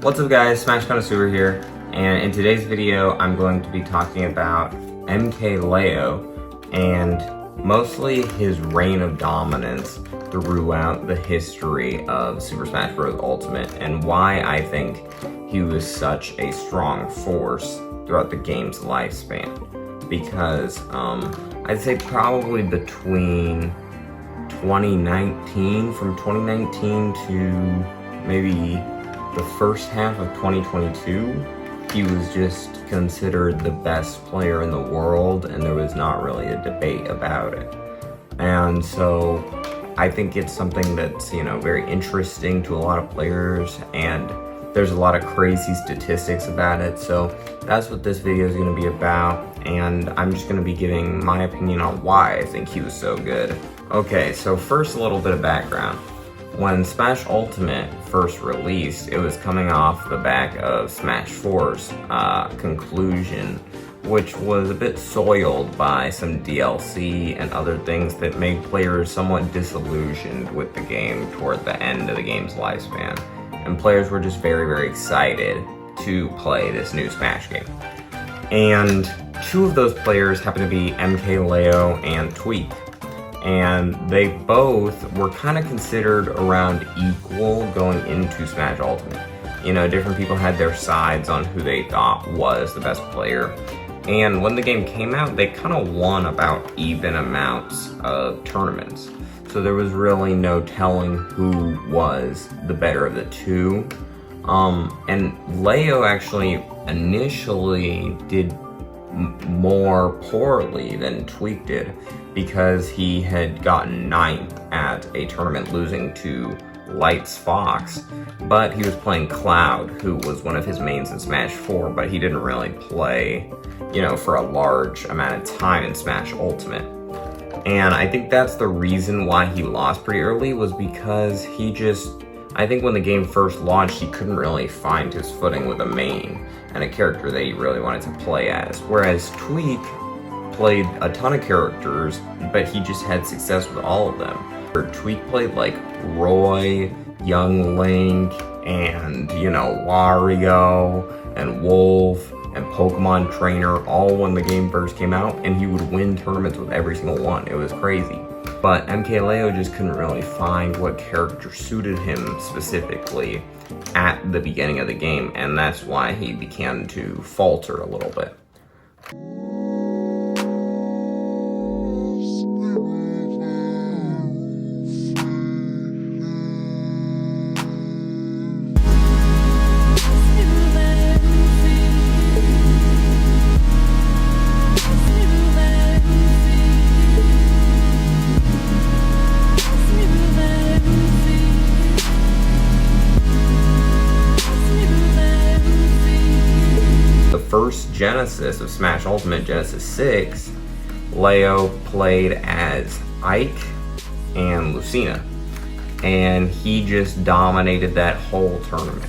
What's up guys, Smash Connoisseur here, and in today's video I'm going to be talking about Mkleo and mostly his reign of dominance throughout the history of Super Smash Bros. Ultimate and why I think he was such a strong force throughout the game's lifespan. Because I'd say probably between 2019, from 2019 to maybe the first half of 2022, he was just considered the best player in the world, and there was not really a debate about it. And so I think it's something that's, very interesting to a lot of players, and there's a lot of crazy statistics about it. So that's what this video is going to be about, and I'm just going to be giving my opinion on why I think he was so good. Okay, so first a little bit of background. When Smash Ultimate first released, it was coming off the back of Smash 4's conclusion, which was a bit soiled by some DLC and other things that made players somewhat disillusioned with the game toward the end of the game's lifespan. And players were just very, very excited to play this new Smash game. And two of those players happened to be Mkleo and Tweak. And they both were kind of considered around equal going into Smash Ultimate. Different people had their sides on who they thought was the best player. And when the game came out, they kind of won about even amounts of tournaments. So there was really no telling who was the better of the two. And Leo actually initially did more poorly than Tweak did, because he had gotten 9th at a tournament, losing to Light's Fox, but he was playing Cloud, who was one of his mains in Smash 4, but he didn't really play, for a large amount of time in Smash Ultimate. And I think that's the reason why he lost pretty early, was because I think when the game first launched, he couldn't really find his footing with a main and a character that he really wanted to play as. Whereas Tweak played a ton of characters, but he just had success with all of them. Tweak played like Roy, Young Link, and Wario, and Wolf, and Pokemon Trainer, all when the game first came out, and he would win tournaments with every single one. It was crazy. But Mkleo just couldn't really find what character suited him specifically at the beginning of the game, and that's why he began to falter a little bit. First Genesis of Smash Ultimate, Genesis 6, Leo played as Ike and Lucina, and he just dominated that whole tournament.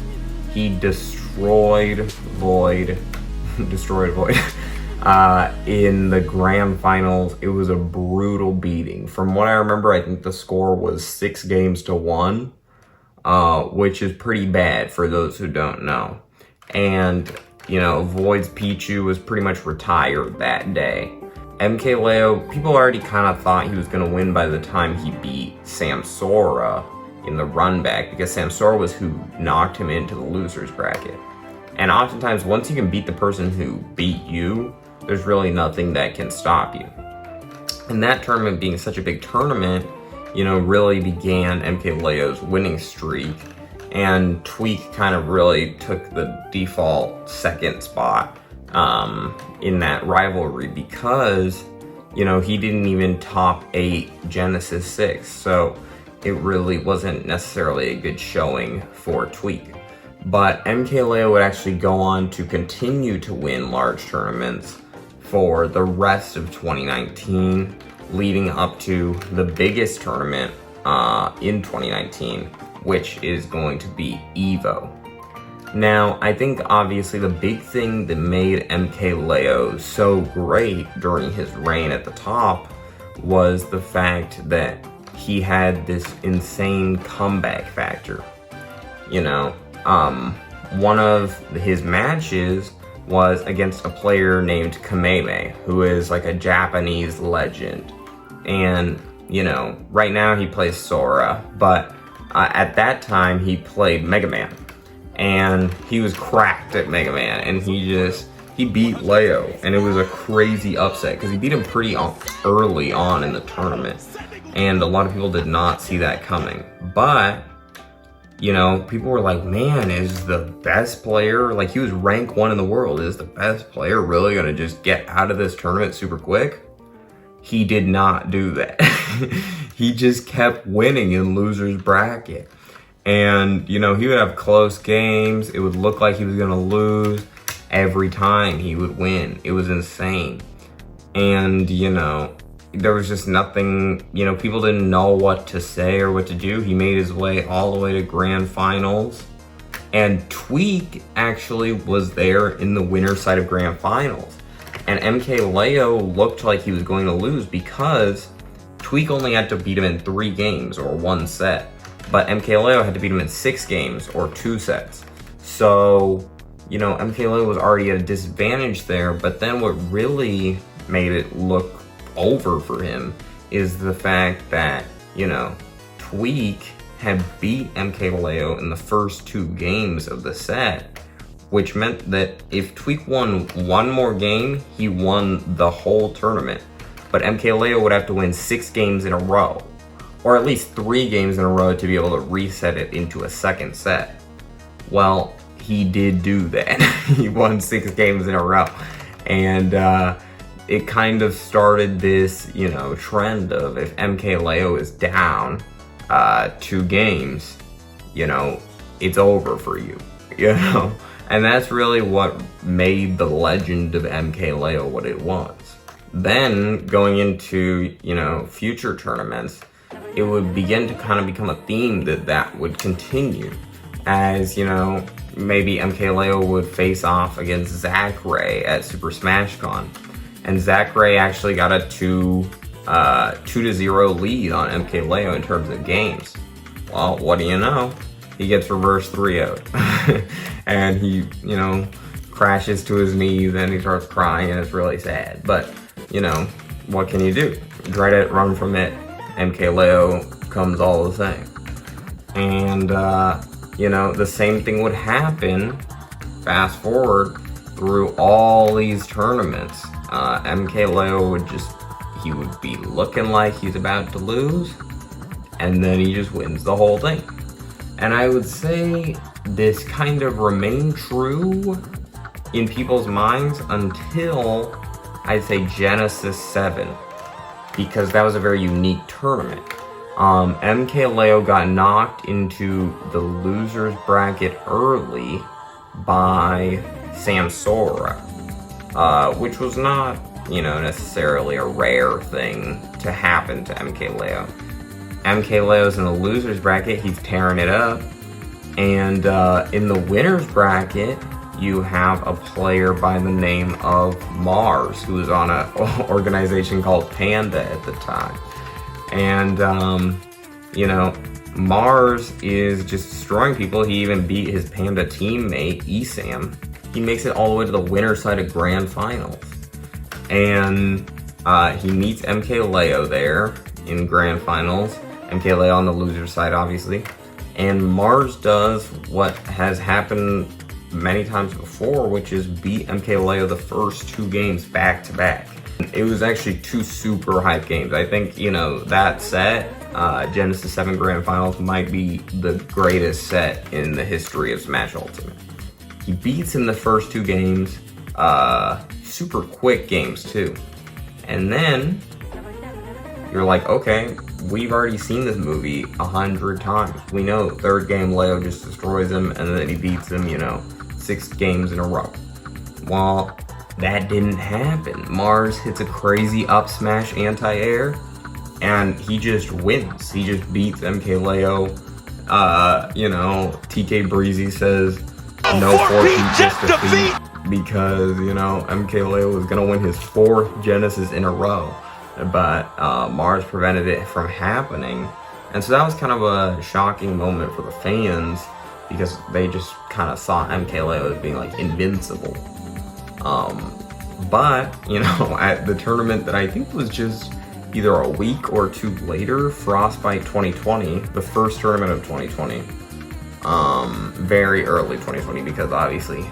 He destroyed Void, in the grand finals. It was a brutal beating. From what I remember, I think the score was 6-1, which is pretty bad for those who don't know. And Void's Pichu was pretty much retired that day. Mkleo, people already kind of thought he was going to win by the time he beat Samsora in the run back, because Samsora was who knocked him into the loser's bracket. And oftentimes, once you can beat the person who beat you, there's really nothing that can stop you. And that tournament being such a big tournament, really began Mkleo's winning streak. And Tweak kind of really took the default second spot in that rivalry, because, he didn't even top 8 Genesis 6. So it really wasn't necessarily a good showing for Tweak. But Mkleo would actually go on to continue to win large tournaments for the rest of 2019, leading up to the biggest tournament in 2019, which is going to be EVO. Now, I think obviously the big thing that made Mkleo so great during his reign at the top was the fact that he had this insane comeback factor. one of his matches was against a player named Kameme, who is like a Japanese legend. And, you know, right now he plays Sora, but at that time he played Mega Man. And he was cracked at Mega Man, and he beat Leo, and it was a crazy upset, because he beat him pretty early on in the tournament. And a lot of people did not see that coming. But, you know, people were like, man, is the best player, like he was rank 1 in the world, is the best player really gonna just get out of this tournament super quick? He did not do that. He just kept winning in loser's bracket. And, you know, he would have close games. It would look like he was gonna lose. Every time he would win. It was insane. And, you know, there was just nothing, you know, people didn't know what to say or what to do. He made his way all the way to grand finals. And Tweak actually was there in the winner's side of grand finals. And Mkleo looked like he was going to lose because Tweak only had to beat him in 3 games or 1 set. But Mkleo had to beat him in 6 games or 2 sets. So, you know, Mkleo was already at a disadvantage there, but then what really made it look over for him is the fact that, you know, Tweak had beat Mkleo in the first 2 games of the set, which meant that if Tweak won 1 more game, he won the whole tournament. But Mkleo would have to win 6 games in a row, or at least 3 games in a row to be able to reset it into a second set. Well, he did do that. He won 6 games in a row. And it kind of started this, you know, trend of if Mkleo is down 2 games, you know, it's over for you, you know? And that's really what made the legend of Mkleo what it was. Then going into, you know, future tournaments, it would begin to kind of become a theme that would continue. As, you know, maybe Mkleo would face off against Zachary at Super Smash Con. And Zachary actually got a 2-0 lead on Mkleo in terms of games. Well, what do you know? He gets reverse 3-0'd. And he, you know, crashes to his knees and he starts crying and it's really sad. But, you know, what can you do? Dread it, run from it. Mkleo comes all the same. And, you know, the same thing would happen, fast forward, through all these tournaments. Mkleo he would be looking like he's about to lose, and then he just wins the whole thing. And I would say this kind of remained true in people's minds until, I'd say, Genesis 7, because that was a very unique tournament. Mkleo got knocked into the loser's bracket early by Samsora, which was not, you know, necessarily a rare thing to happen to Mkleo. Mkleo's in the loser's bracket, he's tearing it up, and in the winner's bracket, you have a player by the name of Mars, who was on an organization called Panda at the time. And, you know, Mars is just destroying people. He even beat his Panda teammate, Esam. He makes it all the way to the winner's side of grand finals. And he meets Mkleo there in grand finals. Mkleo on the loser side, obviously. And Mars does what has happened many times before, which is beat Mkleo the first 2 games back to back. It was actually 2 super hype games. I think, you know, that set, Genesis 7 Grand Finals, might be the greatest set in the history of Smash Ultimate. He beats him the first 2 games, super quick games too. And then, you're like, okay, we've already seen this movie 100 times. We know 3rd game Leo just destroys him and then he beats him, you know, 6 games in a row. Well, that didn't happen. Mars hits a crazy up smash anti-air, and he just wins. He just beats Mkleo. You know, TK Breezy says, no 4P just defeat, because, you know, Mkleo was gonna win his 4th Genesis in a row. But Mars prevented it from happening. And so that was kind of a shocking moment for the fans. because they just kind of saw Mkleo as being like invincible. But, you know, at the tournament that I think was just either a week or two later, Frostbite 2020, the first tournament of 2020, very early 2020, because obviously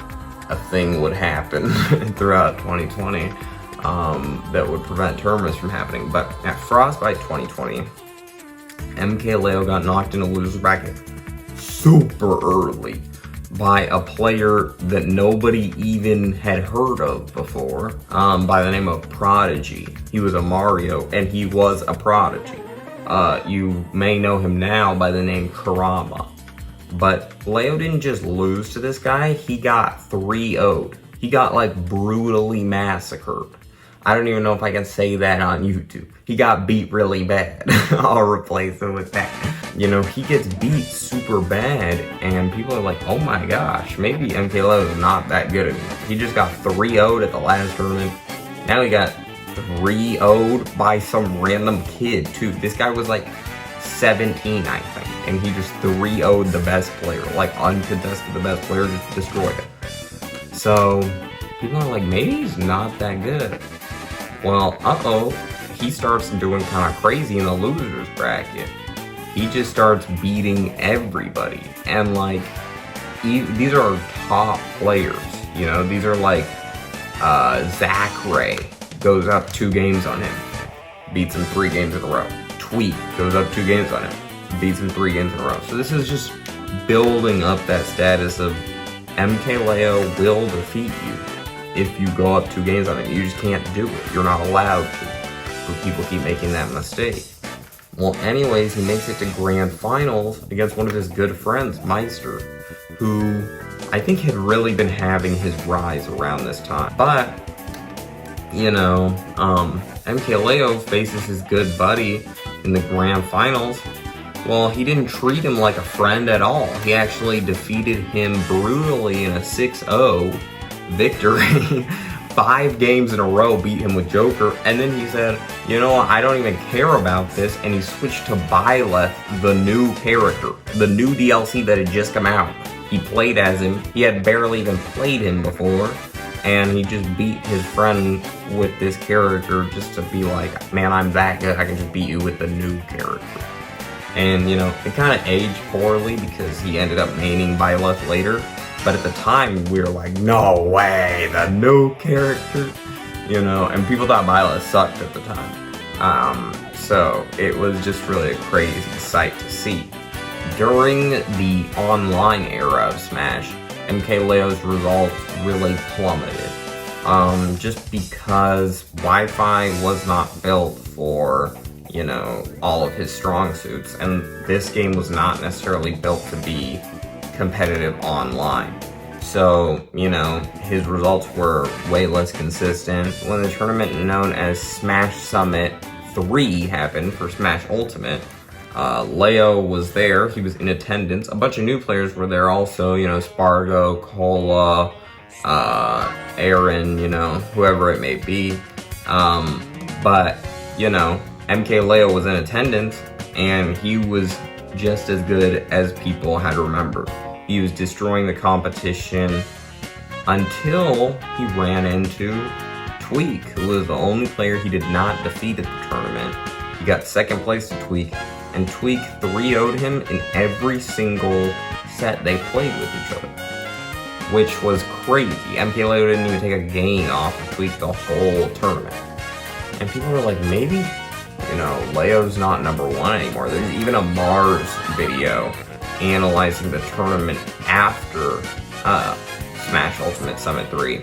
a thing would happen throughout 2020 that would prevent tournaments from happening. But at Frostbite 2020, Mkleo got knocked into loser's bracket super early by a player that nobody even had heard of before, by the name of Prodigy. He was a Mario, and he was a Prodigy. You may know him now by the name Karama. But Leo didn't just lose to this guy, he got 3-0'd. He got like brutally massacred. I don't even know if I can say that on YouTube. He got beat really bad. I'll replace it with that. You know, he gets beat super bad, and people are like, oh my gosh, maybe Mkleo is not that good anymore. He just got 3-0'd at the last tournament. Now he got 3-0'd by some random kid, too. This guy was like 17, I think, and he just 3-0'd the best player, like uncontested the best player, just destroyed it. So, people are like, maybe he's not that good. Well, he starts doing kind of crazy in the losers bracket. He just starts beating everybody, and like, these are top players, you know, these are like, Zach Ray goes up 2 games on him, beats him 3 games in a row. Tweak goes up 2 games on him, beats him 3 games in a row. So this is just building up that status of Mkleo will defeat you if you go up 2 games on him. You just can't do it. You're not allowed to. But people keep making that mistake. Well, anyways, he makes it to grand finals against one of his good friends, Meister, who I think had really been having his rise around this time. But, you know, Mkleo faces his good buddy in the grand finals. Well, he didn't treat him like a friend at all. He actually defeated him brutally in a 6-0 victory. 5 games in a row, beat him with Joker, and then he said, you know what, I don't even care about this, and he switched to Byleth, the new character, the new DLC that had just come out. He played as him, he had barely even played him before, and he just beat his friend with this character just to be like, man, I'm that good, I can just beat you with the new character. And, you know, it kind of aged poorly because he ended up maining Byleth later. But at the time, we were like, no way, the new character, you know, and people thought Mkleo sucked at the time. So it was just really a crazy sight to see. During the online era of Smash, Mkleo's results really plummeted. Just because Wi-Fi was not built for, you know, all of his strong suits, and this game was not necessarily built to be competitive online. So, you know, his results were way less consistent. When the tournament known as Smash Summit 3 happened for Smash Ultimate, Leo was there, he was in attendance. A bunch of new players were there also, you know, Spargo, Cola, Aaron, you know, whoever it may be. But, you know, Mkleo was in attendance, and he was just as good as people had remembered. He was destroying the competition until he ran into Tweak, who was the only player he did not defeat at the tournament. He got second place to Tweak, and Tweak 3-0'd him in every single set they played with each other, which was crazy. Mkleo didn't even take a game off of Tweak the whole tournament. And people were like, maybe, you know, Leo's not #1 anymore. There's even a Mars video analyzing the tournament after Smash Ultimate Summit 3.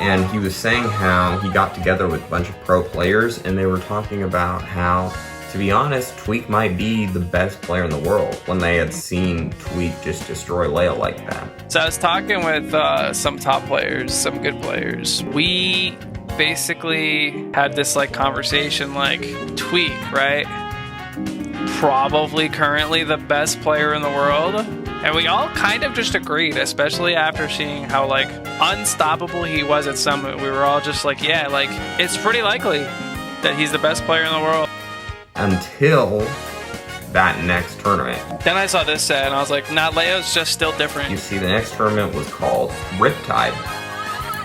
And he was saying how he got together with a bunch of pro players, and they were talking about how, to be honest, Tweak might be the best player in the world when they had seen Tweak just destroy Leo like that. So I was talking with some top players, some good players. We basically had this like conversation like, Tweak, right? Probably currently the best player in the world. And we all kind of just agreed, especially after seeing how like unstoppable he was at Summit. We were all just like, yeah, like it's pretty likely that he's the best player in the world. Until that next tournament. Then I saw this set and I was like, nah, Leo's just still different. You see, the next tournament was called Riptide,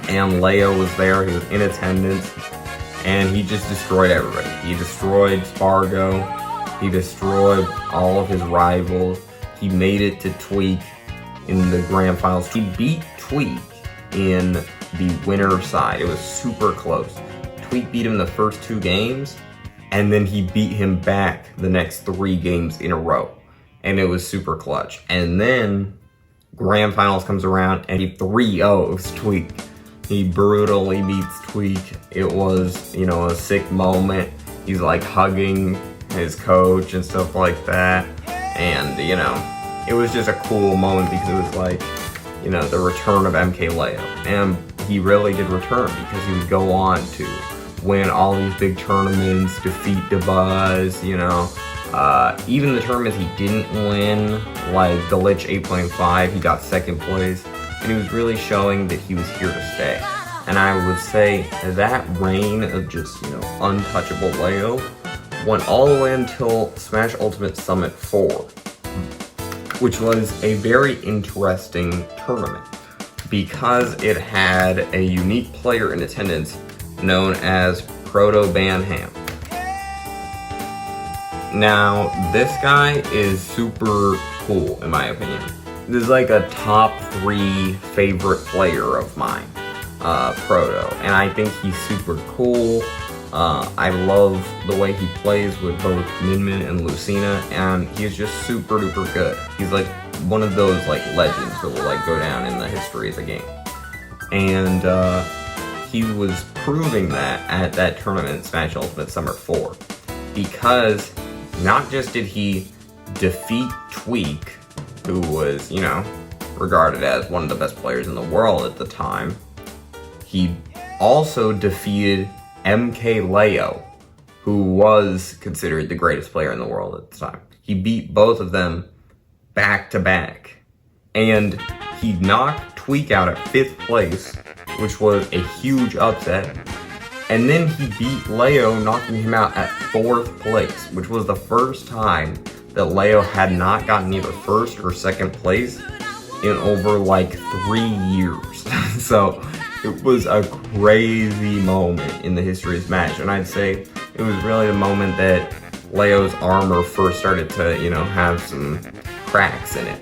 and Leo was there. He was in attendance, and he just destroyed everybody. He destroyed Spargo. He destroyed all of his rivals. He made it to Tweak in the grand finals. He beat Tweak in the winner side. It was super close. Tweak beat him the first 2 games, and then he beat him back the next 3 games in a row. And it was super clutch. And then grand finals comes around and he 3-0s Tweak. He brutally beats Tweak. It was, you know, a sick moment. He's like hugging his coach and stuff like that. And, you know, it was just a cool moment because it was like, you know, the return of Mkleo. And he really did return because he would go on to win all these big tournaments, defeat DeBuzz, you know. Even the tournaments he didn't win, like the Lich 8.5, he got 2nd place. And he was really showing that he was here to stay. And I would say that reign of just, you know, untouchable Leo went all the way until Smash Ultimate Summit 4, which was a very interesting tournament because it had a unique player in attendance known as Proto Banham. Now, this guy is super cool, in my opinion. This is like a top 3 favorite player of mine, Proto, and I think he's super cool. I love the way he plays with both Min and Lucina, and he's just super duper good. He's like one of those like legends that will like go down in the history of the game. And he was proving that at that tournament, Smash Ultimate Summer 4, because not just did he defeat Tweak, who was, you know, regarded as one of the best players in the world at the time, he also defeated Mkleo, who was considered the greatest player in the world at the time. He beat both of them back to back. And he knocked Tweak out at 5th place, which was a huge upset. And then he beat Leo, knocking him out at 4th place, which was the first time that Leo had not gotten either 1st or 2nd place in over like 3 years. So it was a crazy moment in the history of Smash, and I'd say it was really the moment that Leo's armor first started to, you know, have some cracks in it.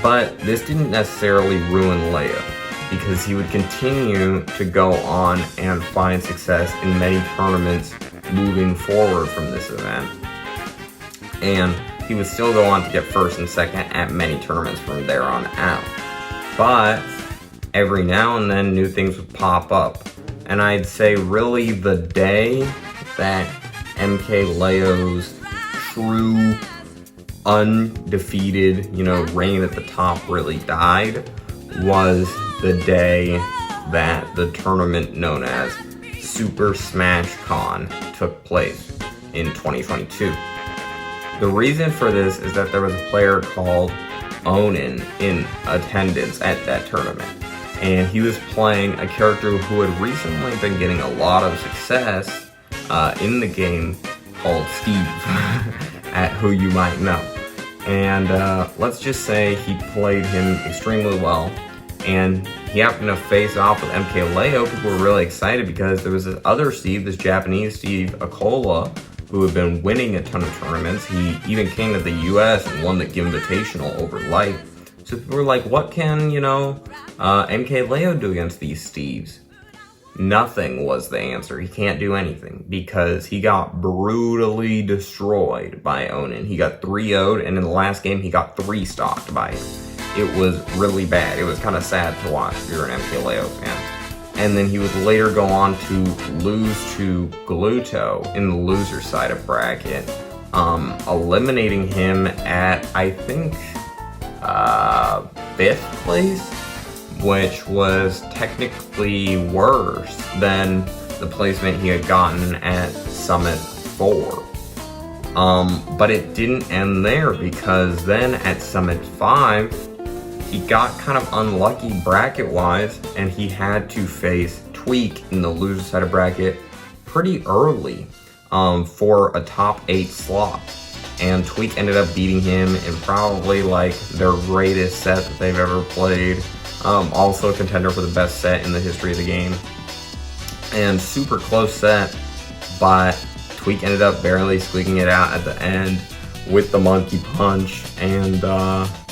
But this didn't necessarily ruin Leo, because he would continue to go on and find success in many tournaments moving forward from this event. And he would still go on to get 1st and 2nd at many tournaments from there on out. But every now and then new things would pop up. And I'd say really the day that Mkleo's true undefeated, you know, reign at the top really died was the day that the tournament known as Super Smash Con took place in 2022. The reason for this is that there was a player called Onin in attendance at that tournament. And he was playing a character who had recently been getting a lot of success in the game called Steve, at who you might know. And let's just say he played him extremely well. And he happened to face off with Mkleo. People were really excited because there was this other Steve, this Japanese Steve, Akola, who had been winning a ton of tournaments. He even came to the US and won the Invitational over Light. So people were like, what can, you know, Mkleo do against these Steves? Nothing was the answer. He can't do anything because he got brutally destroyed by Onin. He got 3-0'd, and in the last game, he got 3-stocked by him. It was really bad. It was kind of sad to watch if you're an Mkleo fan. And then he would later go on to lose to Gluto in the loser side of bracket, eliminating him at, I think, 5th place, which was technically worse than the placement he had gotten at Summit 4. But it didn't end there, because then at Summit 5, he got kind of unlucky bracket-wise, and he had to face Tweak in the loser side of bracket pretty early. for a top 8 slot. And Tweak ended up beating him in probably like their greatest set that they've ever played. Also a contender for the best set in the history of the game. And super close set, but Tweak ended up barely squeaking it out at the end with the monkey punch. And,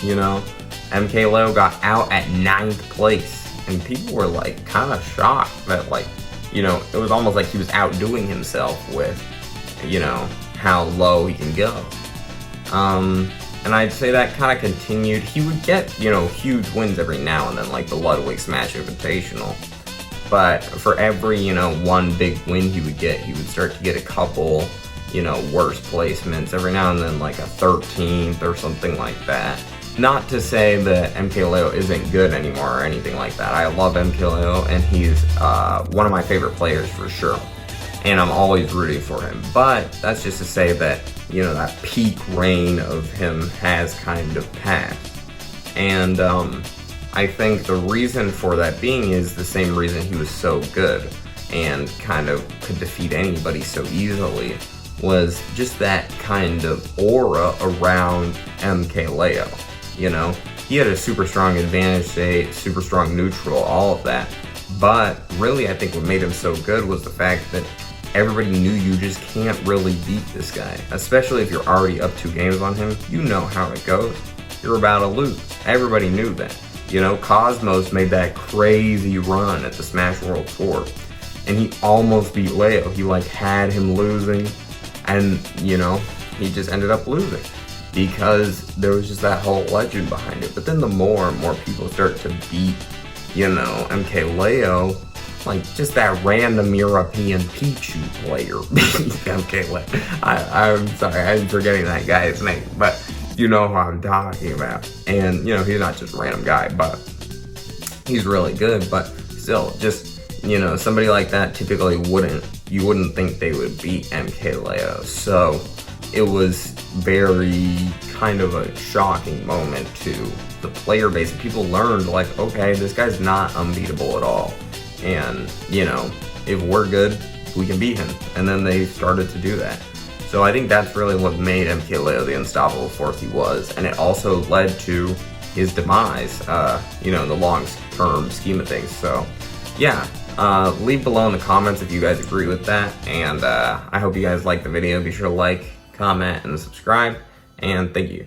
you know, Mkleo got out at 9th place. And people were like kind of shocked that, like, you know, it was almost like he was outdoing himself with, you know, how low he can go. And I'd say that kind of continued. He would get, you know, huge wins every now and then, like the Ludwig Smash Invitational. But for every, you know, one big win he would get, he would start to get a couple, you know, worse placements. Every now and then, like a 13th or something like that. Not to say that Mkleo isn't good anymore or anything like that. I love Mkleo, and he's one of my favorite players for sure. And I'm always rooting for him. But that's just to say that, you know, that peak reign of him has kind of passed. And I think the reason for that being is the same reason he was so good and kind of could defeat anybody so easily, was just that kind of aura around Mkleo. You know, he had a super strong advantage state, super strong neutral, all of that. But really, I think what made him so good was the fact that everybody knew you just can't really beat this guy. Especially if you're already up 2 games on him, you know how it goes. You're about to lose. Everybody knew that. You know, Cosmos made that crazy run at the Smash World Tour, and he almost beat Leo. He like had him losing, and you know, he just ended up losing because there was just that whole legend behind it. But then the more and more people start to beat, you know, Mkleo, like just that random European Pichu player beat Mkleo. I'm sorry, I'm forgetting that guy's name, but you know who I'm talking about. And, you know, he's not just a random guy, but he's really good. But still, just, you know, somebody like that typically you wouldn't think they would beat Mkleo. So it was very kind of a shocking moment to the player base. People learned, like, okay, this guy's not unbeatable at all. And, you know, if we're good, we can beat him. And then they started to do that. So I think that's really what made Mkleo the unstoppable force he was. And it also led to his demise, you know, in the long-term scheme of things. So, yeah, leave below in the comments if you guys agree with that. And I hope you guys liked the video. Be sure to like, comment, and subscribe. And thank you.